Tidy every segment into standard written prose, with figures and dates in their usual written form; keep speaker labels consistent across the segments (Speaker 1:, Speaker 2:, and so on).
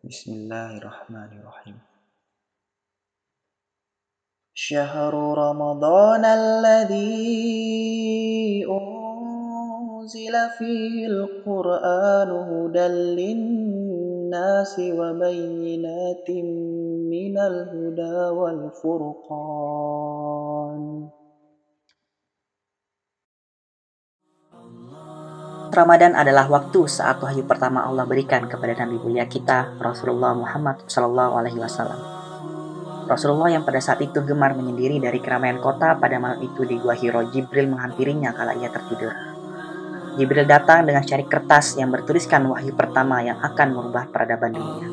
Speaker 1: Bismillahirrahmanirrahim. Syahrul Ramadan alladzi unzila fihil Qur'anu hudan linnasi wa bayyinatin minal huda wal furqan. Ramadan adalah waktu saat wahyu pertama Allah berikan kepada Nabi mulia kita, Rasulullah Muhammad SAW. Rasulullah yang pada saat itu gemar menyendiri dari keramaian kota, pada malam itu di Gua Hiro, Jibril menghampirinya kala ia tertidur. Jibril datang dengan secari kertas yang bertuliskan wahyu pertama yang akan merubah peradaban dunia.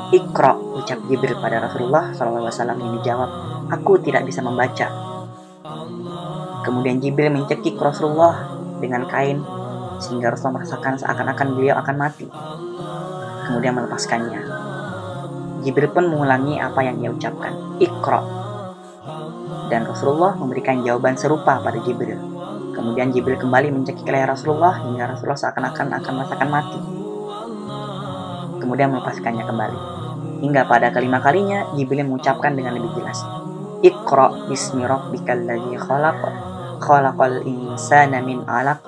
Speaker 1: Iqra, ucap Jibril pada Rasulullah SAW. Yang dijawab, aku tidak bisa membaca. Kemudian Jibril mencekik Rasulullah dengan kain sehingga Rasulullah merasakan seakan-akan beliau akan mati. Kemudian melepaskannya. Jibril pun mengulangi apa yang ia ucapkan, Iqra. Dan Rasulullah memberikan jawaban serupa pada Jibril. Kemudian Jibril kembali mencekik leher Rasulullah hingga Rasulullah seakan-akan akan merasakan mati. Kemudian melepaskannya kembali. Hingga pada kelima kalinya Jibril mengucapkan dengan lebih jelas, Iqra bismi rabbikal ladzi khalaq, khalaqal insana min 'alaq.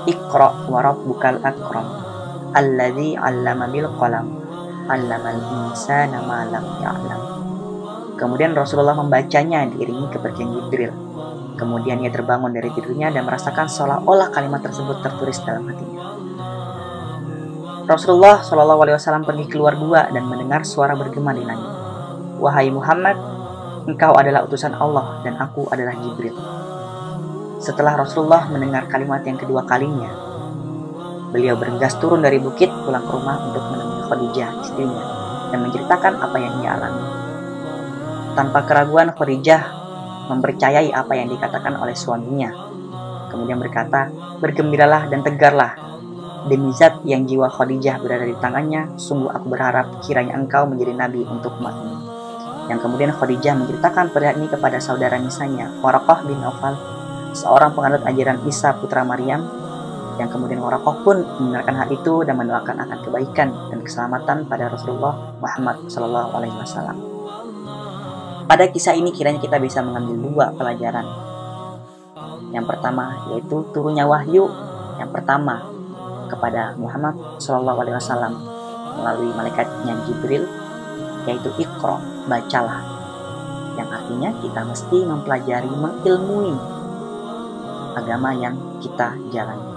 Speaker 1: Iqra wa rabbukal akram, alladzi 'allama bil qalam, 'allamal insana ma lam ya'lam. Kemudian Rasulullah membacanya diiringi kepergian Jibril. Kemudian ia terbangun dari tidurnya dan merasakan seolah-olah kalimat tersebut tertulis dalam hatinya. Rasulullah SAW pergi keluar gua dan mendengar suara bergema di langit. Wahai Muhammad, engkau adalah utusan Allah dan aku adalah Jibril. Setelah Rasulullah mendengar kalimat yang kedua kalinya, beliau bergegas turun dari bukit pulang ke rumah untuk menemui Khadijah, istrinya, dan menceritakan apa yang ia alami. Tanpa keraguan, Khadijah mempercayai apa yang dikatakan oleh suaminya. Kemudian berkata, bergembiralah dan tegarlah. Demi zat yang jiwa Khadijah berada di tangannya, sungguh aku berharap kiranya engkau menjadi nabi untuk umat ini. Yang kemudian Khadijah menceritakan perihal ini kepada saudara nisanya, Waraqah bin Nawfal, seorang penganut ajaran Isa putra Maryam, yang kemudian Waraqah pun mendengarkan hal itu dan mendoakan akan kebaikan dan keselamatan pada Rasulullah Muhammad SAW. Pada kisah ini kiranya kita bisa mengambil dua pelajaran. Yang pertama yaitu turunnya wahyu yang pertama kepada Muhammad SAW melalui malaikatnya Jibril, yaitu Iqra, bacalah, yang artinya kita mesti mempelajari, mengilmui agama yang kita jalani.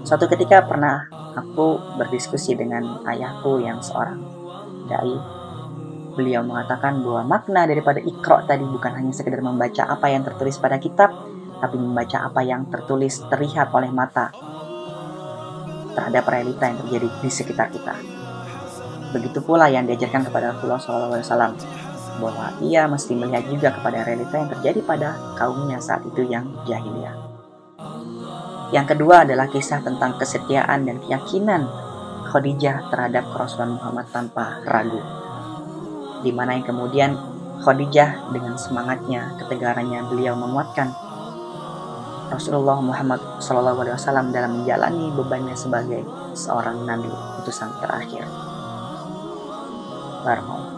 Speaker 1: Suatu ketika pernah aku berdiskusi dengan ayahku yang seorang dai. Beliau mengatakan bahwa makna daripada Iqra tadi bukan hanya sekedar membaca apa yang tertulis pada kitab, tapi membaca apa yang tertulis terlihat oleh mata terhadap realita yang terjadi di sekitar kita. Begitu pula yang diajarkan kepada Rasulullah SAW, bahwa ia mesti melihat juga kepada realita yang terjadi pada kaumnya saat itu yang jahiliyah. Yang kedua adalah kisah tentang kesetiaan dan keyakinan Khadijah terhadap Rasulullah Muhammad tanpa ragu, di mana yang kemudian Khadijah dengan semangatnya, ketegarannya beliau menguatkan Rasulullah Muhammad SAW dalam menjalani bebannya sebagai seorang nabi utusan terakhir. Barakallahu.